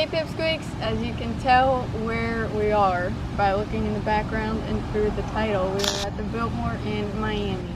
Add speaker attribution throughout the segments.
Speaker 1: Hey Pipsqueaks, as you can tell where we are by looking in the background and through the title, we are at the Biltmore in Miami.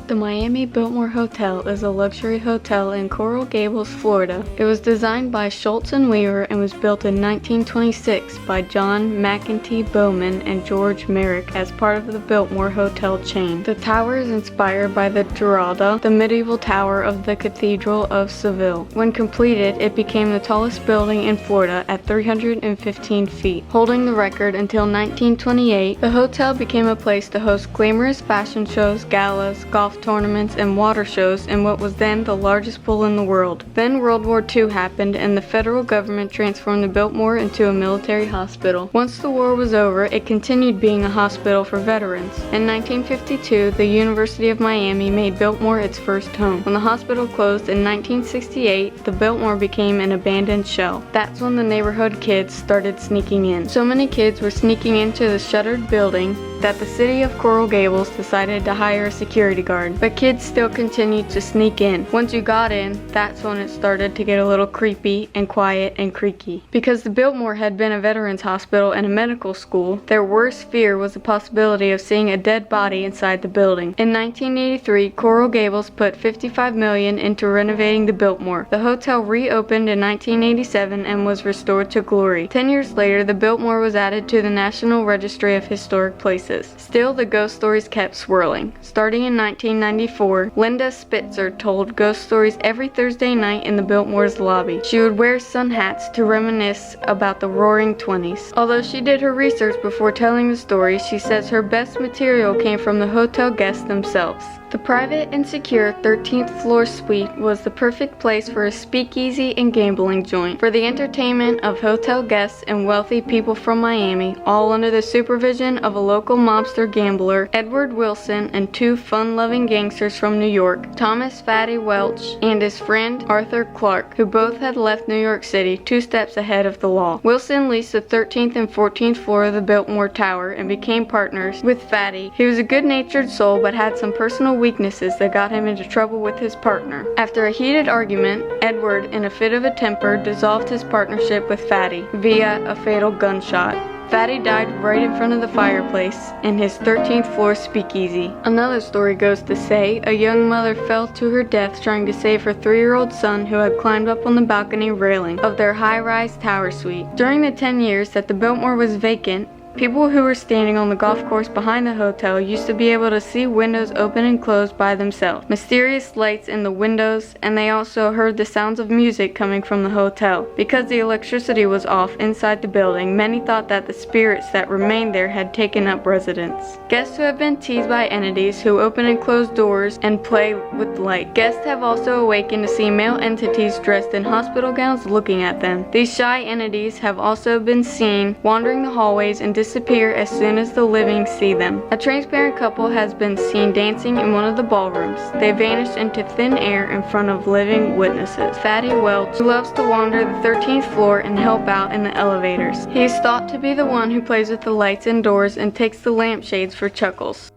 Speaker 1: The Miami Biltmore Hotel is a luxury hotel in Coral Gables, Florida. It was designed by Schultz and Weaver and was built in 1926 by John McEntee Bowman and George Merrick as part of the Biltmore Hotel chain. The tower is inspired by the Giralda, the medieval tower of the Cathedral of Seville. When completed, it became the tallest building in Florida at 315 feet. Holding the record until 1928, the hotel became a place to host glamorous fashion shows, galas, golf tournaments, and water shows in what was then the largest pool in the world. Then World War II happened and the federal government transformed the Biltmore into a military hospital. Once the war was over, it continued being a hospital for veterans. In 1952, the University of Miami made Biltmore its first home. When the hospital closed in 1968, the Biltmore became an abandoned shell. That's when the neighborhood kids started sneaking in. So many kids were sneaking into the shuttered building that the city of Coral Gables decided to hire a security guard. But kids still continued to sneak in. Once you got in, that's when it started to get a little creepy and quiet and creaky. Because the Biltmore had been a veterans hospital and a medical school, their worst fear was the possibility of seeing a dead body inside the building. In 1983, Coral Gables put $55 million into renovating the Biltmore. The hotel reopened in 1987 and was restored to glory. 10 years later, the Biltmore was added to the National Registry of Historic Places. Still, the ghost stories kept swirling. Starting in 1994, Linda Spitzer told ghost stories every Thursday night in the Biltmore's lobby. She would wear sun hats to reminisce about the roaring 20s. Although she did her research before telling the story, she says her best material came from the hotel guests themselves. The private and secure 13th floor suite was the perfect place for a speakeasy and gambling joint for the entertainment of hotel guests and wealthy people from Miami, all under the supervision of a local mobster gambler, Edward Wilson, and two fun-loving gangsters from New York, Thomas Fatty Welch and his friend Arthur Clark, who both had left New York City 2 steps ahead of the law. Wilson leased the 13th and 14th floor of the Biltmore Tower and became partners with Fatty. He was a good-natured soul but had some personal weaknesses that got him into trouble with his partner. After a heated argument, Edward, in a fit of a temper, dissolved his partnership with Fatty via a fatal gunshot. Fatty died right in front of the fireplace in his 13th floor speakeasy. Another story goes to say a young mother fell to her death trying to save her 3-year-old son who had climbed up on the balcony railing of their high-rise tower suite. During the 10 years that the Biltmore was vacant, people who were standing on the golf course behind the hotel used to be able to see windows open and close by themselves, mysterious lights in the windows, and they also heard the sounds of music coming from the hotel. Because the electricity was off inside the building, many thought that the spirits that remained there had taken up residence. Guests who have been teased by entities who open and close doors and play with light. Guests have also awakened to see male entities dressed in hospital gowns looking at them. These shy entities have also been seen wandering the hallways and disappear as soon as the living see them. A transparent couple has been seen dancing in one of the ballrooms. They vanished into thin air in front of living witnesses. Fatty Welch, who loves to wander the 13th floor and help out in the elevators. He is thought to be the one who plays with the lights and doors and takes the lampshades for chuckles.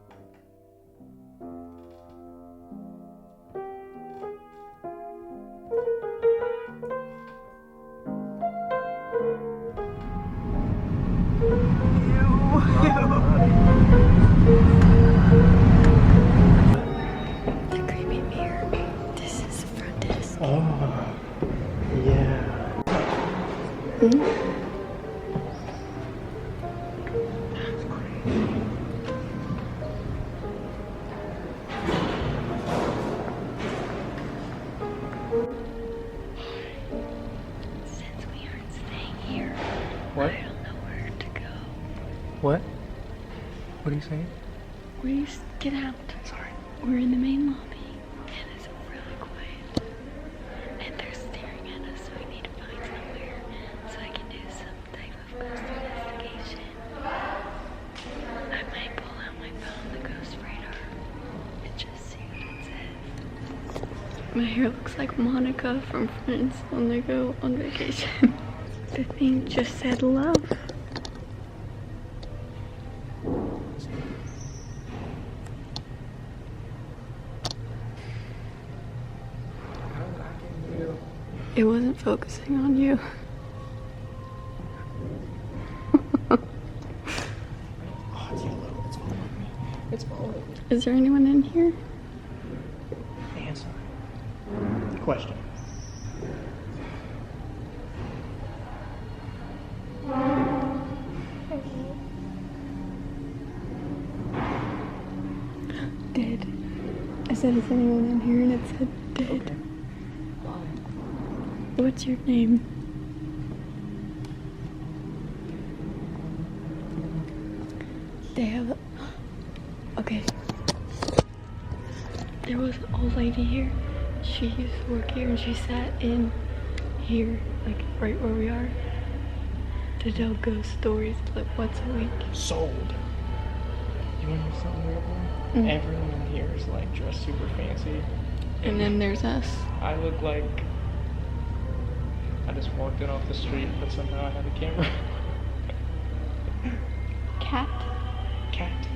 Speaker 2: The creepy mirror. This is the front desk.
Speaker 3: Oh, yeah.
Speaker 2: Since we aren't staying here,
Speaker 3: What?
Speaker 2: I don't know where to go.
Speaker 3: What? What are you saying?
Speaker 2: Please get out.
Speaker 3: Sorry.
Speaker 2: We're in the main lobby, and it's really quiet. And they're staring at us, so we need to find somewhere so I can do some type of ghost investigation. I might pull out my phone, the ghost radar, and just see what it says. My hair looks like Monica from Friends when they go on vacation. The thing just said love.
Speaker 1: It wasn't focusing on you.
Speaker 3: Oh, it's yellow. It's following me. It's following me.
Speaker 1: Is there anyone in here?
Speaker 3: Answer. Question.
Speaker 1: Dead. I said, is anyone in here? And it said dead.
Speaker 3: Okay.
Speaker 1: What's your name? They have a... Okay. There was an old lady here. She used to work here and she sat in here, like right where we are, to tell ghost stories like once a week.
Speaker 3: Sold. You want to know something weird?
Speaker 1: Mm.
Speaker 3: Everyone in here is like dressed super fancy.
Speaker 1: And then there's us.
Speaker 3: I look like I just walked in off the street, but somehow I have a camera.
Speaker 1: Cat?
Speaker 3: Cat.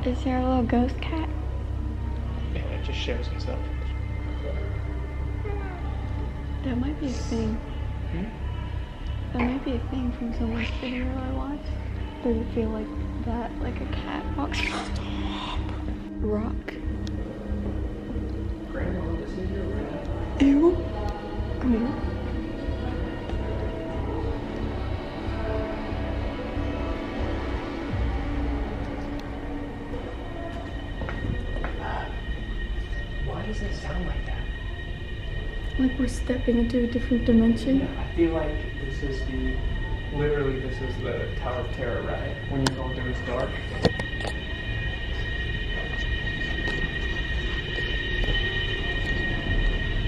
Speaker 1: Is there a little ghost cat?
Speaker 3: Yeah, it just shows himself.
Speaker 1: That might be a thing.
Speaker 3: Hmm?
Speaker 1: That might be a thing from someone's video I watched. Does it feel like that, like a cat walks by? Rock. Ew. Come here.
Speaker 3: Why does it sound like that?
Speaker 1: Like we're stepping into a different dimension.
Speaker 3: I feel like this is literally this is the Tower of Terror ride when you're going through this dark.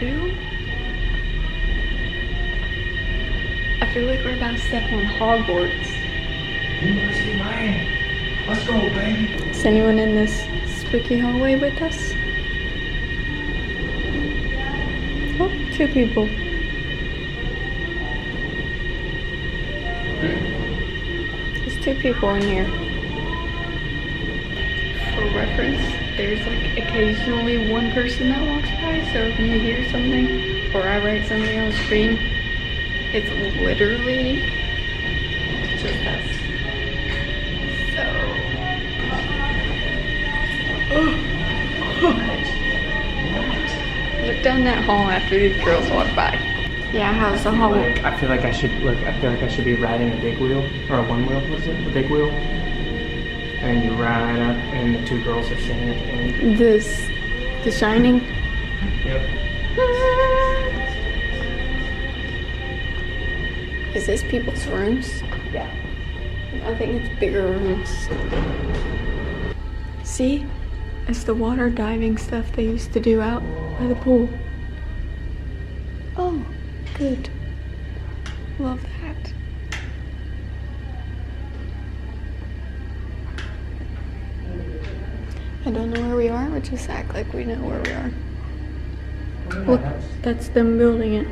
Speaker 1: Ew. I feel like we're about to step on Hogwarts.
Speaker 3: University Miami. Let's go, baby.
Speaker 1: Is anyone in this spooky hallway with us? Oh, 2 people. There's 2 people in here. For reference, there's like occasionally one person that walks by, so if you hear something or I write something on the screen, it's literally just us. So, look down that hall after these girls walk by. Yeah, how's the hall?
Speaker 3: I feel like I should be riding a big wheel or a one wheel. What is it? A big wheel. And you ride up, and the 2 girls are singing at the end.
Speaker 1: The Shining.
Speaker 3: Yep.
Speaker 1: Is this people's rooms?
Speaker 3: Yeah.
Speaker 1: I think it's bigger rooms. See? It's the water diving stuff they used to do out by the pool. Oh, good. Love that. I don't know where we are, but just act like we know where we are. Look, that's them building it.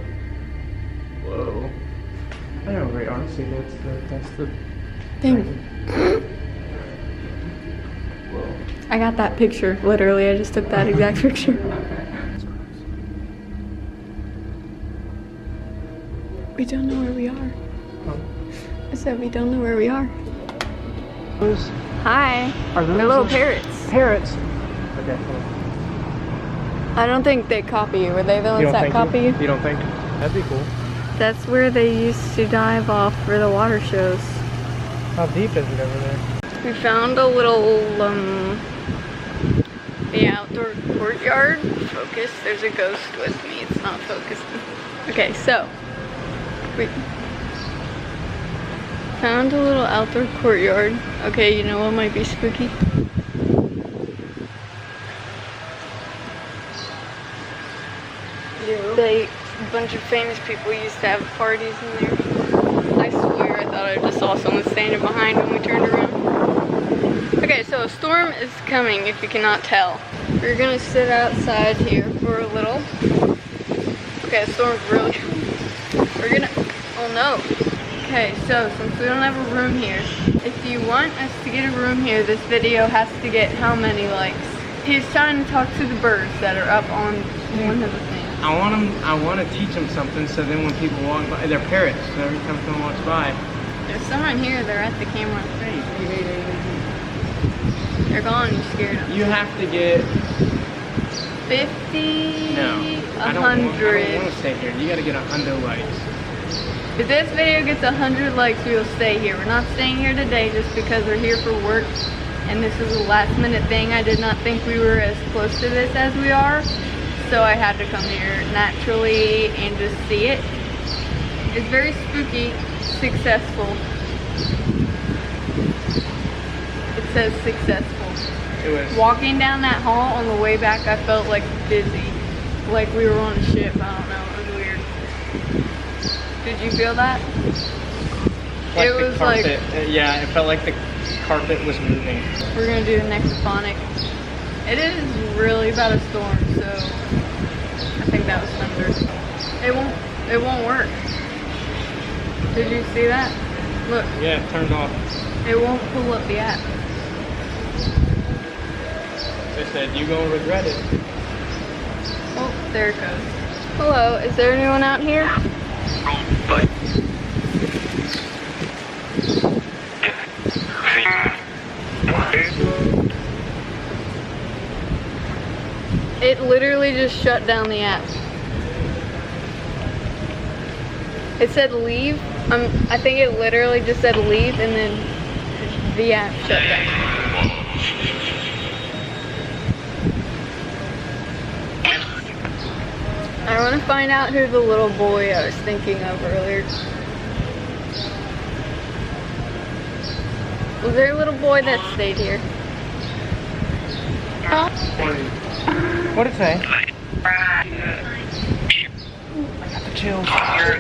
Speaker 3: Whoa. I know where we are. See, that's the
Speaker 1: Thing.
Speaker 3: Whoa.
Speaker 1: I got that picture, literally. I just took that exact picture. We don't know where we are.
Speaker 3: Oh.
Speaker 1: I said we don't know where we are.
Speaker 3: Those
Speaker 1: Hi.
Speaker 3: are those
Speaker 1: They're little parrots.
Speaker 3: Parrots. Okay.
Speaker 1: I don't think they copy you. Were they the ones that copy you?
Speaker 3: You don't think? That'd be cool.
Speaker 1: That's where they used to dive off for the water shows.
Speaker 3: How deep is it over there?
Speaker 1: We found a little, the outdoor courtyard. Focus. There's a ghost with me. It's not focusing. Okay, so we found a little outdoor courtyard. Okay, you know what might be spooky? A bunch of famous people used to have parties in there. I swear I thought I just saw someone standing behind when we turned around. Okay, so a storm is coming if you cannot tell. We're gonna sit outside here for a little. Okay, the storm's really coming. We're gonna, oh no. Okay, so since we don't have a room here, if you want us to get a room here, this video has to get how many likes? He's trying to talk to the birds that are up on one of the things.
Speaker 3: I want to teach them something so then when people walk by, they're parrots, so every time someone walks by.
Speaker 1: There's someone here, they're at the camera.
Speaker 3: Hey.
Speaker 1: They're gone, you scared them.
Speaker 3: You have to get
Speaker 1: 50,
Speaker 3: No, I don't
Speaker 1: 100.
Speaker 3: want to stay here. You gotta get 100 likes.
Speaker 1: If this video gets 100 likes, we will stay here. We're not staying here today just because we're here for work. And this is a last minute thing. I did not think we were as close to this as we are. So I had to come here naturally and just see it. It's very spooky, successful. It says successful.
Speaker 3: It was.
Speaker 1: Walking down that hall on the way back, I felt like dizzy. Like we were on a ship, I don't know, it was weird. Did you feel that?
Speaker 3: Like
Speaker 1: it
Speaker 3: the
Speaker 1: was
Speaker 3: carpet.
Speaker 1: like...
Speaker 3: Yeah, it felt like the carpet was moving.
Speaker 1: We're gonna do the necrophonic. It is really about a storm, so I think that was thunder. It won't work. Did you see that? Look.
Speaker 3: Yeah, it turned off.
Speaker 1: It won't pull up the app.
Speaker 3: They said, you gonna regret it.
Speaker 1: Oh, there it goes. Hello, is there anyone out here? It literally just shut down the app. It said leave. I think it literally just said leave and then the app shut down. I want to find out who the little boy I was thinking of earlier. Was there a little boy that stayed here?
Speaker 3: What'd it say? I got the chills.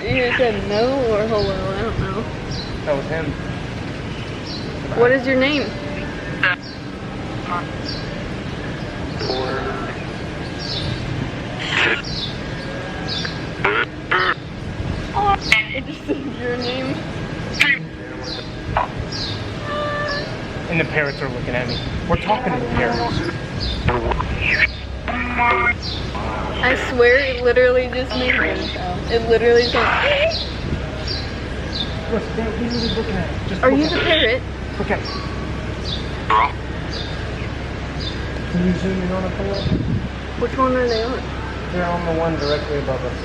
Speaker 1: You said no or hello, I don't know.
Speaker 3: That was him.
Speaker 1: What is your name? It just said your name.
Speaker 3: And the parrots are looking at me. We're talking to the parrots.
Speaker 1: I swear it literally just made one sound. It literally just went.
Speaker 3: Look, they're literally looking at it. Just
Speaker 1: Are
Speaker 3: look
Speaker 1: you
Speaker 3: at
Speaker 1: the
Speaker 3: it.
Speaker 1: parrot?
Speaker 3: Look at it. Can you zoom in on it for us?
Speaker 1: Which one are they on?
Speaker 3: They're on the one directly above us.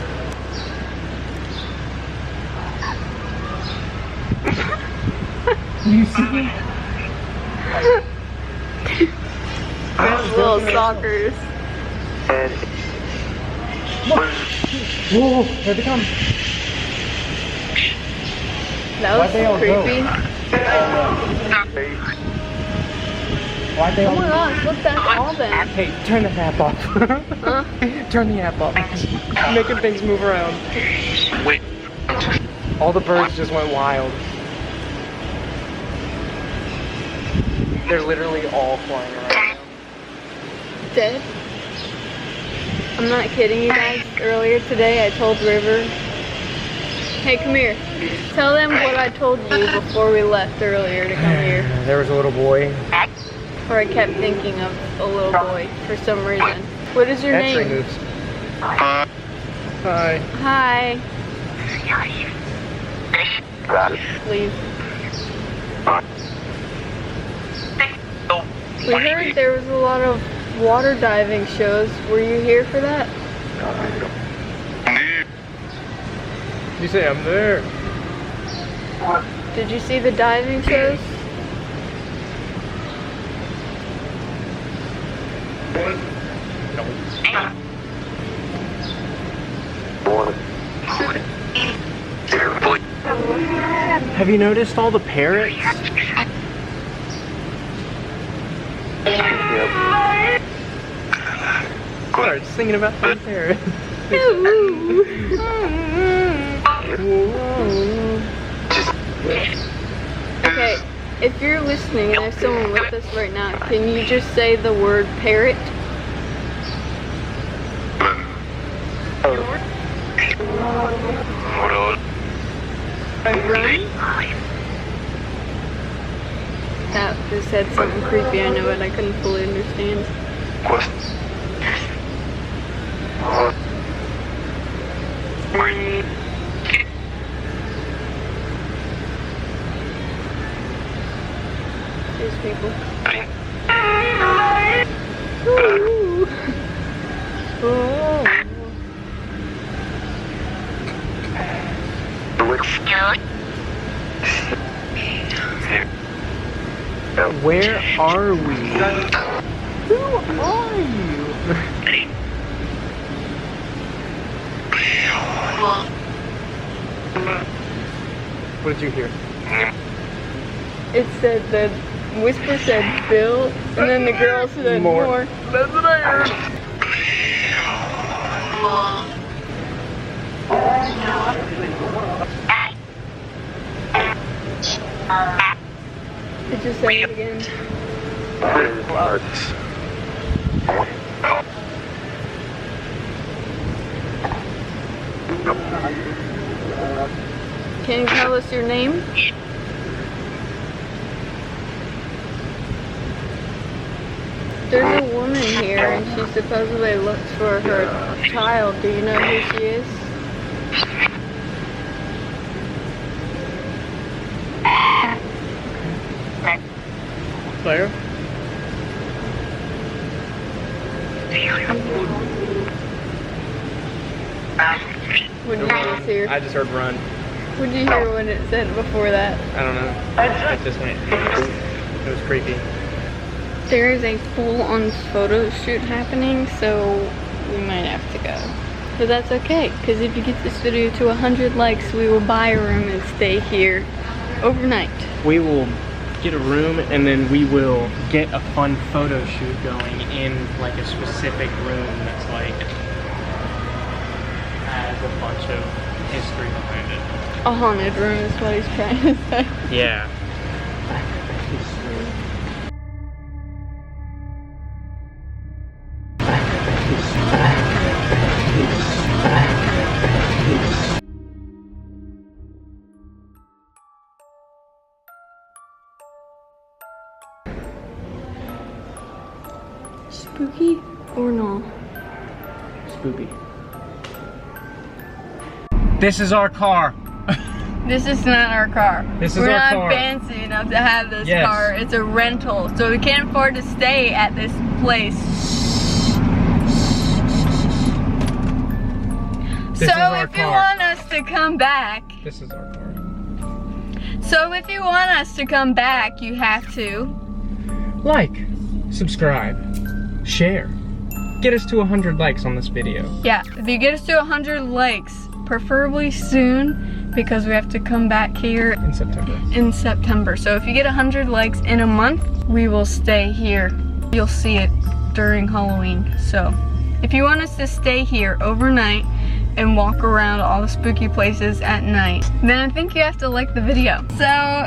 Speaker 3: Do you see them?
Speaker 1: Those little stalkers.
Speaker 3: Look! Whoa, here they come.
Speaker 1: That was creepy.
Speaker 3: Why'd they
Speaker 1: Oh
Speaker 3: all
Speaker 1: my gosh, look, that's all them.
Speaker 3: Hey, turn the app off.
Speaker 1: Huh?
Speaker 3: Turn the app off. Making things move around. All the birds just went wild. They're literally all flying around.
Speaker 1: Dead? I'm not kidding you guys. Earlier today I told River, hey, come here. Tell them what I told you before we left earlier to come here.
Speaker 3: There was a little boy.
Speaker 1: Or I kept thinking of a little boy for some reason. What is your
Speaker 3: X-ray
Speaker 1: name?
Speaker 3: moves. Hi.
Speaker 1: Hi. Leave. We heard there was a lot of water diving shows. Were you here for that?
Speaker 3: You say I'm there.
Speaker 1: Did you see the diving shows?
Speaker 3: Have you noticed all the parrots? Start singing about the parrots.
Speaker 1: Okay, if you're listening and there's someone with us right now, can you just say the word parrot? Run? That just said something creepy, I know it, I couldn't fully understand. These people. Ooh. Oh.
Speaker 3: Where are we? Who are you? What did you hear?
Speaker 1: It said the whisper said Bill, and then the girl said more.
Speaker 3: That's what I heard.
Speaker 1: It just said it again. Can you tell us your name? There's a woman here and she supposedly looks for her child. Do you know who she is?
Speaker 3: Claire?
Speaker 1: What did you just hear?
Speaker 3: I just heard run.
Speaker 1: What did you hear when it said before that?
Speaker 3: I don't know. It just went. It was creepy.
Speaker 1: There is a full-on photo shoot happening, so we might have to go. But that's okay, because if you get this video to 100 likes, we will buy a room and stay here overnight.
Speaker 3: We will get a room and then we will get a fun photo shoot going in like a specific room that's like has a bunch of history behind it.
Speaker 1: A haunted room is what he's trying to say.
Speaker 3: Yeah.
Speaker 1: Spooky or no?
Speaker 3: Spooky. This is our car.
Speaker 1: This is not our car.
Speaker 3: This is
Speaker 1: We're
Speaker 3: our
Speaker 1: not
Speaker 3: car.
Speaker 1: fancy enough to have this
Speaker 3: Yes.
Speaker 1: car. It's a rental, so we can't afford to stay at this place.
Speaker 3: This is
Speaker 1: So
Speaker 3: our
Speaker 1: if you
Speaker 3: car.
Speaker 1: want us to come back,
Speaker 3: This is our car.
Speaker 1: so if you want us to come back, you have to
Speaker 3: Like, subscribe, share. Get us to 100 likes on this video.
Speaker 1: Yeah, if you get us to 100 likes, preferably soon, because we have to come back here
Speaker 3: In September.
Speaker 1: in September. So if you get 100 likes in a month, we will stay here. You'll see it during Halloween. So if you want us to stay here overnight and walk around all the spooky places at night, then I think you have to like the video. So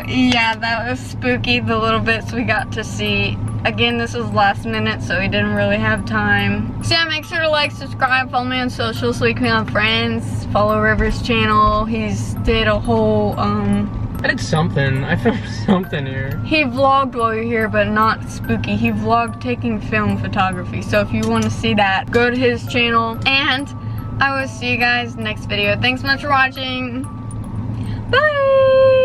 Speaker 1: yeah, that was spooky, the little bits we got to see. Again, this was last minute, so we didn't really have time. So yeah, make sure to like, subscribe, follow me on social so we can have friends. Follow River's channel. He's did a whole,
Speaker 3: I did something. I filmed something here.
Speaker 1: he vlogged while you're here, but not spooky. He vlogged taking film photography. So if you want to see that, go to his channel. And I will see you guys next video. Thanks so much for watching. Bye!